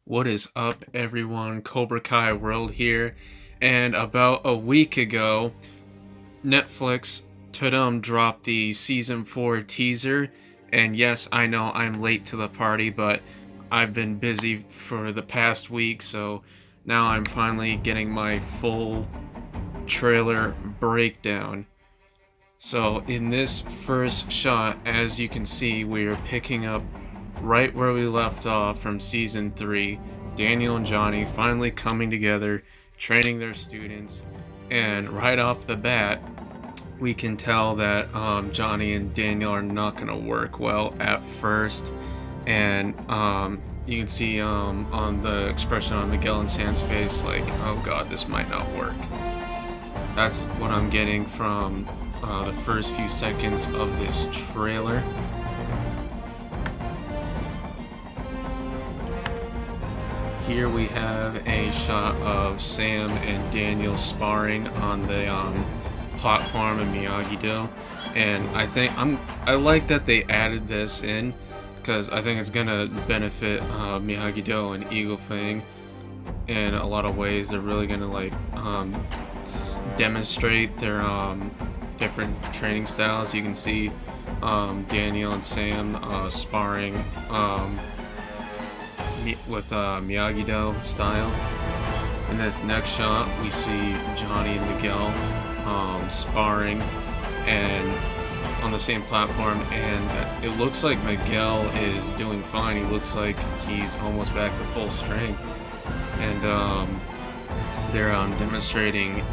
What is up, everyone? Cobra Kai World here. And about a week ago, Netflix dropped the season 4 teaser. And yes, I know I'm late to the party, but I've been busy for the past week, so now I'm finally getting my full trailer breakdown. So in this first shot, as you can see, we are picking up right where we left off from season 3. Daniel and Johnny finally coming together, training their students, and right off the bat, we can tell that Johnny and Daniel are not going to work well at first, and you can see on the expression on Miguel and Sam's face, like, oh god, this might not work. That's what I'm getting from the first few seconds of this trailer. Here we have a shot of Sam and Daniel sparring on the platform in Miyagi-Do, and I like that they added this in because I think it's gonna benefit Miyagi-Do and Eagle Fang in a lot of ways. They're really gonna like demonstrate their different training styles. You can see Daniel and Sam sparring with Miyagi-Do style. In this next shot, we see Johnny and Miguel sparring and on the same platform, and it looks like Miguel is doing fine. He looks like he's almost back to full strength, and they're demonstrating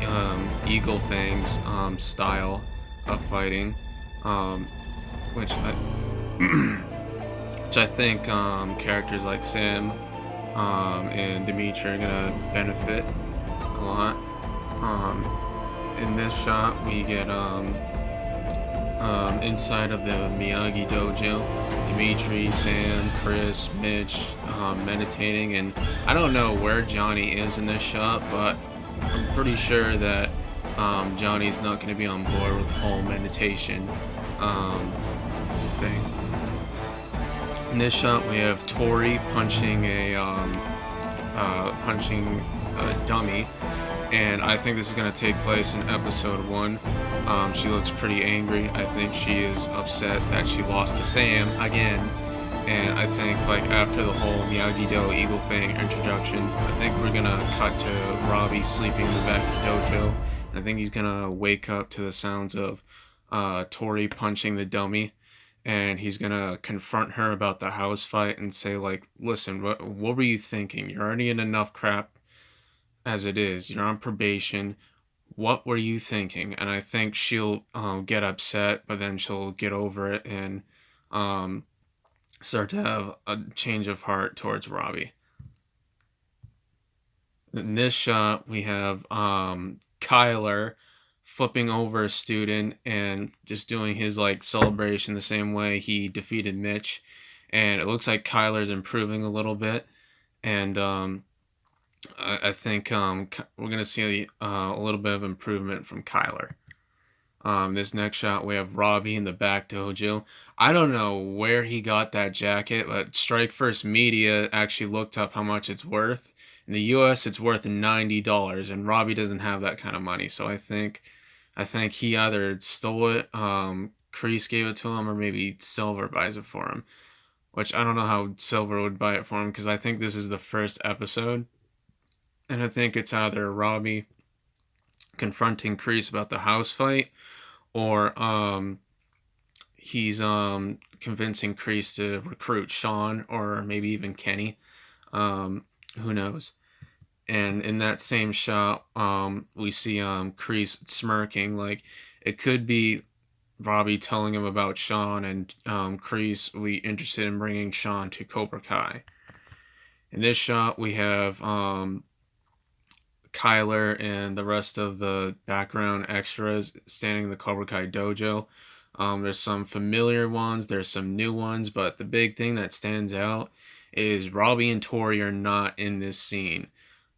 Eagle Fang's style of fighting, which I which I think characters like Sam and Dimitri are gonna benefit a lot. In this shot, we get inside of the Miyagi dojo. Dimitri, Sam, Chris, Mitch meditating, and I don't know where Johnny is in this shot, but I'm pretty sure that Johnny's not going to be on board with the whole meditation thing. In this shot, we have Tori punching a dummy, and I think this is going to take place in episode 1. She looks pretty angry. I think she is upset that she lost to Sam again, and I think like after the whole Miyagi-Do Eagle Fang introduction, I think we're gonna cut to Robbie sleeping in the back of the dojo, and I think he's gonna wake up to the sounds of Tori punching the dummy, and he's gonna confront her about the house fight and say like, listen, what were you thinking? You're already in enough crap as it is. You're on probation. What were you thinking? And I think she'll get upset, but then she'll get over it and start to have a change of heart towards Robbie. In this shot, we have Kyler flipping over a student and just doing his like celebration the same way he defeated Mitch. And it looks like Kyler's improving a little bit. And I think we're going to see a little bit of improvement from Kyler. This next shot, we have Robbie in the back dojo. I don't know where he got that jacket, but Strike First Media actually looked up how much it's worth. In the US, it's worth $90, and Robbie doesn't have that kind of money. So I think he either stole it, Kreese gave it to him, or maybe Silver buys it for him. Which I don't know how Silver would buy it for him, because I think this is the first episode. And I think it's either Robbie confronting Kreese about the house fight, or he's convincing Kreese to recruit Sean, or maybe even Kenny. Who knows? And in that same shot, we see Kreese smirking, like it could be Robbie telling him about Sean, and Kreese will be interested in bringing Sean to Cobra Kai. In this shot, we have Kyler and the rest of the background extras standing in the Cobra Kai dojo. There's some familiar ones, there's some new ones, but the big thing that stands out is Robbie and Tori are not in this scene.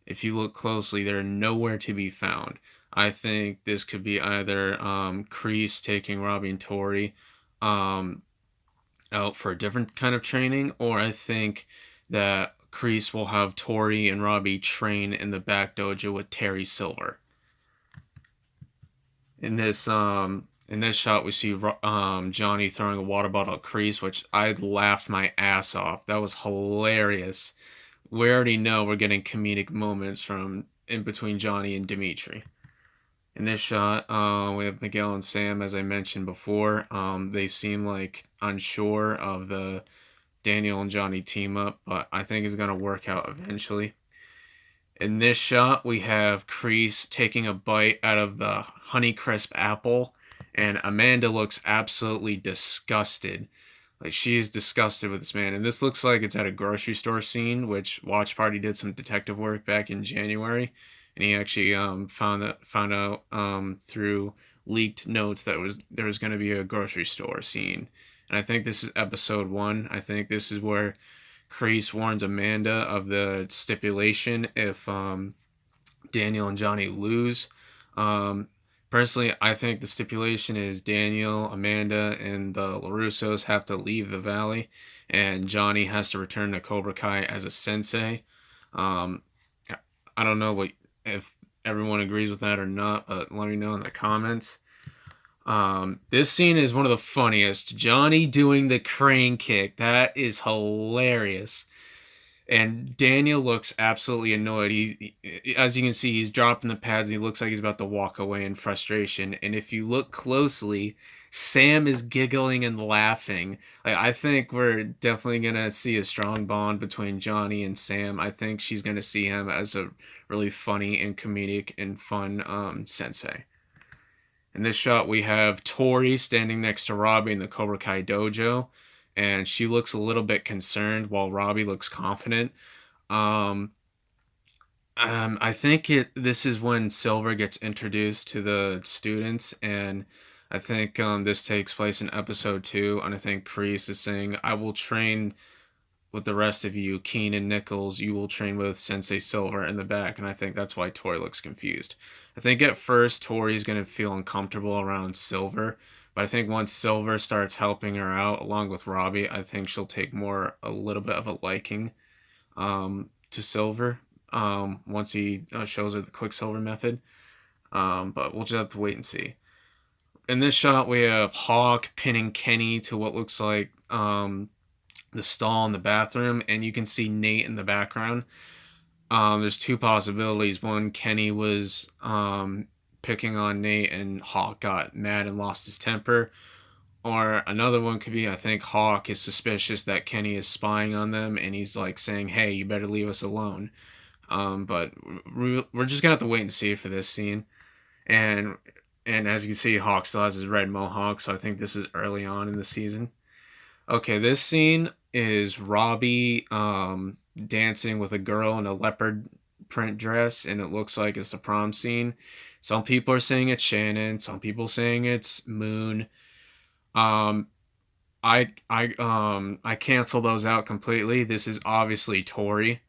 If you look closely, they're nowhere to be found. I think this could be either Kreese taking Robbie and Tori out for a different kind of training, or I think that Kreese will have Tori and Robbie train in the back dojo with Terry Silver. In this shot, we see Johnny throwing a water bottle at Kreese, which I laughed my ass off. That was hilarious. We already know we're getting comedic moments from in between Johnny and Dimitri. In this shot, we have Miguel and Sam, as I mentioned before. They seem like unsure of the Daniel and Johnny team up, but I think it's going to work out eventually. In this shot, we have Kreese taking a bite out of the Honeycrisp apple, and Amanda looks absolutely disgusted. Like, she is disgusted with this man. And this looks like it's at a grocery store scene, which Watch Party did some detective work back in January. And he actually found out through leaked notes that there was going to be a grocery store scene. And I think this is episode 1. I think this is where Kreese warns Amanda of the stipulation if Daniel and Johnny lose. Personally, I think the stipulation is Daniel, Amanda, and the LaRussos have to leave the valley, and Johnny has to return to Cobra Kai as a sensei. Um, I don't know if everyone agrees with that or not, but let me know in the comments. This scene is one of the funniest. Johnny doing the crane kick. That is hilarious. And Daniel looks absolutely annoyed. As you can see, he's dropping the pads. And he looks like he's about to walk away in frustration. And if you look closely, Sam is giggling and laughing. Like, I think we're definitely gonna see a strong bond between Johnny and Sam. I think she's gonna see him as a really funny and comedic and fun sensei. In this shot, we have Tori standing next to Robbie in the Cobra Kai dojo, and she looks a little bit concerned while Robbie looks confident. Um, I think this is when Silver gets introduced to the students, and I think this takes place in episode 2, and I think Kreese is saying, "I will train with the rest of you, Keen and Nichols, you will train with Sensei Silver in the back," and I think that's why Tori looks confused. I think at first Tori's going to feel uncomfortable around Silver, but I think once Silver starts helping her out along with Robbie, I think she'll take a little bit of a liking to Silver once he shows her the Quicksilver method. But we'll just have to wait and see. In this shot, we have Hawk pinning Kenny to what looks like the stall in the bathroom, and you can see Nate in the background. There's two possibilities. One, Kenny was picking on Nate and Hawk got mad and lost his temper. Or another one could be, I think Hawk is suspicious that Kenny is spying on them, and he's like saying, "Hey, you better leave us alone." But we're just gonna have to wait and see for this scene. And as you can see, Hawk still has his red mohawk, so I think this is early on in the season. Okay, this scene is Robbie dancing with a girl in a leopard print dress, and it looks like it's the prom scene. Some people are saying it's Shannon, some people saying it's Moon. Um, I cancel those out completely. This is obviously Tori.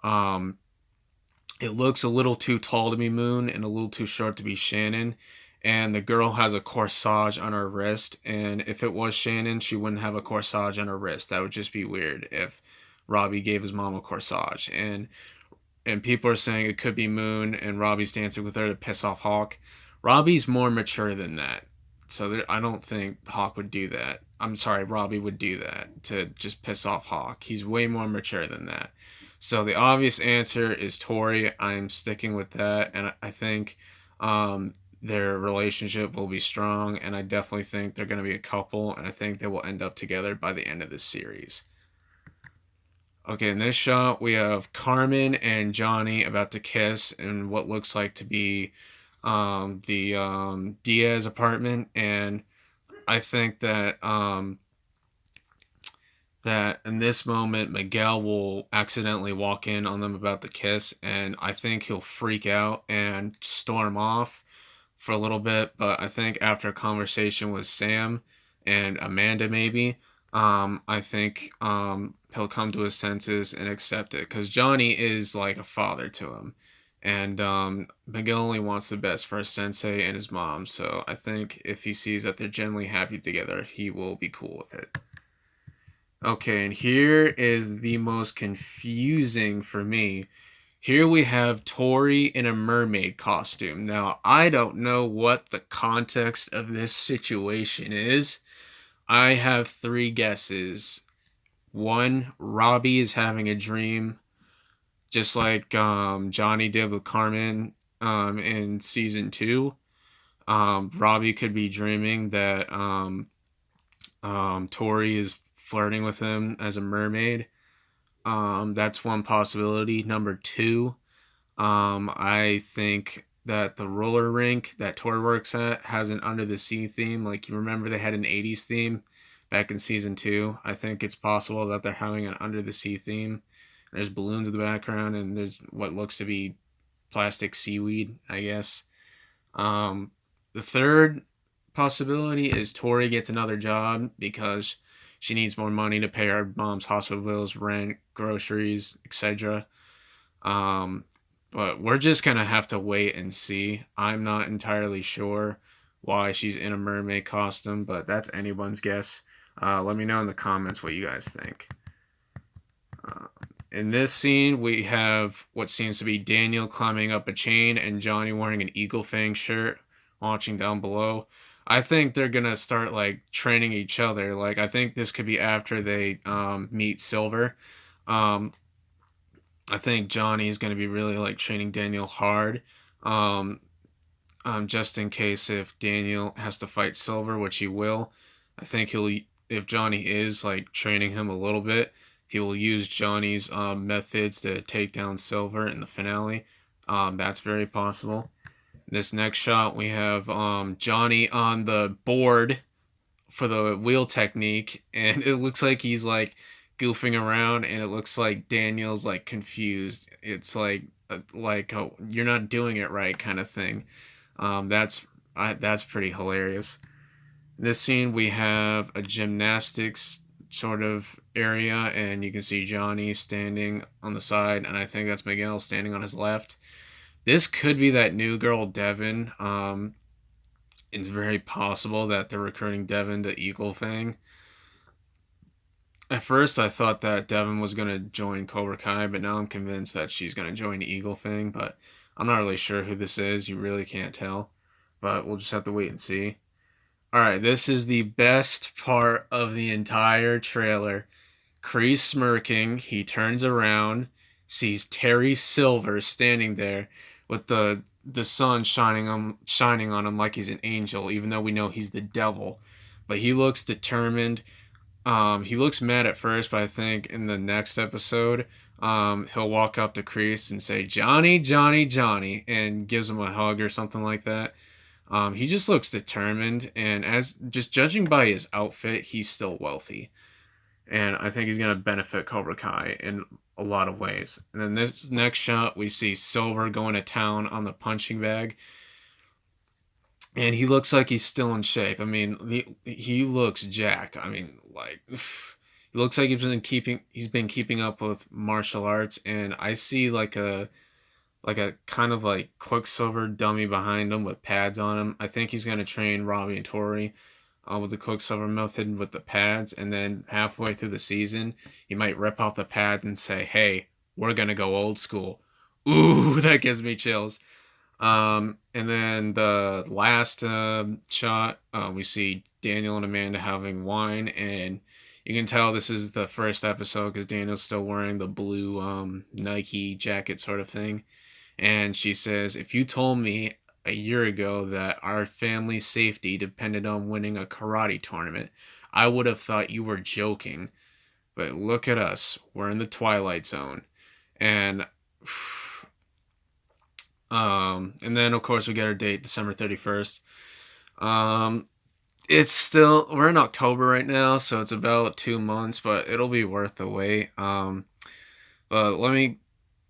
Um, it looks a little too tall to be Moon and a little too short to be Shannon. And the girl has a corsage on her wrist. And if it was Shannon, she wouldn't have a corsage on her wrist. That would just be weird if Robbie gave his mom a corsage. And people are saying it could be Moon and Robbie's dancing with her to piss off Hawk. Robbie's more mature than that. So I don't think Hawk would do that. I'm sorry, Robbie would do that to just piss off Hawk. He's way more mature than that. So the obvious answer is Tori. I'm sticking with that, and I think their relationship will be strong, and I definitely think they're going to be a couple, and I think they will end up together by the end of this series. Okay, in this shot, we have Carmen and Johnny about to kiss in what looks like to be the Diaz apartment, and I think that that in this moment Miguel will accidentally walk in on them about the kiss, and I think he'll freak out and storm off for a little bit, but I think after a conversation with Sam and Amanda maybe, I think he'll come to his senses and accept it, because Johnny is like a father to him, and Miguel only wants the best for his sensei and his mom, so I think if he sees that they're generally happy together, he will be cool with it. Okay, and here is the most confusing for me. Here we have Tori in a mermaid costume. Now, I don't know what the context of this situation is. I have three guesses. One, Robbie is having a dream, just like Johnny did with Carmen in season two. Robbie could be dreaming that Tori is flirting with him as a mermaid. That's one possibility. Number two, I think that the roller rink that Tori works at has an under the sea theme. Like, you remember they had an 80s theme back in season two. I think it's possible that they're having an under the sea theme. There's balloons in the background, and there's what looks to be plastic seaweed, I guess. Um, the third possibility is Tori gets another job because she needs more money to pay her mom's hospital bills, rent, groceries, etc. Um, but we're just gonna have to wait and see. I'm not entirely sure why she's in a mermaid costume, but that's anyone's guess. Let me know in the comments what you guys think. Uh, in this scene, we have what seems to be Daniel climbing up a chain and Johnny wearing an Eagle Fang shirt, watching down below. I think they're gonna start like training each other. Like, I think this could be after they meet Silver. Um, I think Johnny is gonna be really like training Daniel hard. Um, just in case if Daniel has to fight Silver, which he will. I think if Johnny is like training him a little bit, he will use Johnny's methods to take down Silver in the finale. That's very possible. This next shot, we have Johnny on the board for the wheel technique, and it looks like he's like goofing around, and it looks like Daniel's like confused. It's like a, you're not doing it right kind of thing. That's pretty hilarious. In this scene, we have a gymnastics sort of area, and you can see Johnny standing on the side, and I think that's Miguel standing on his left. This could be that new girl, Devin. It's very possible that they're recruiting Devin to Eagle Fang. At first, I thought that Devin was going to join Cobra Kai, but now I'm convinced that she's going to join Eagle Fang, but I'm not really sure who this is. You really can't tell, but we'll just have to wait and see. Alright, this is the best part of the entire trailer. Kreese smirking, he turns around, sees Terry Silver standing there with the sun shining on him like he's an angel, even though we know he's the devil. But he looks determined. He looks mad at first, but I think in the next episode, he'll walk up to Kreese and say, "Johnny, Johnny, Johnny," and gives him a hug or something like that. He just looks determined, and as just judging by his outfit, he's still wealthy, and I think he's gonna benefit Cobra Kai in a lot of ways. And then this next shot, we see Silver going to town on the punching bag, and he looks like he's still in shape. I mean, he looks jacked. I mean, like, he looks like he's been keeping up with martial arts, and I see like a kind of like Quicksilver dummy behind him with pads on him. I think he's gonna train Robbie and Tori with the Quicksilver method with the pads, and then halfway through the season, he might rip off the pads and say, "Hey, we're gonna go old school." Ooh, that gives me chills. And then the last shot, we see Daniel and Amanda having wine, and you can tell this is the first episode because Daniel's still wearing the blue Nike jacket sort of thing. And she says, "If you told me a year ago that our family's safety depended on winning a karate tournament, I would have thought you were joking. But look at us. We're in the Twilight Zone." And and then of course we get our date, December 31st. It's still, we're in October right now, so it's about 2 months, but it'll be worth the wait. But let me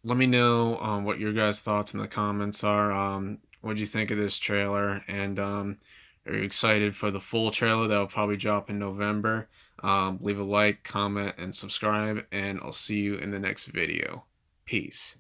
know what your guys' thoughts in the comments are. What do you think of this trailer? And are you excited for the full trailer that will probably drop in November? Leave a like, comment, and subscribe, and I'll see you in the next video. Peace.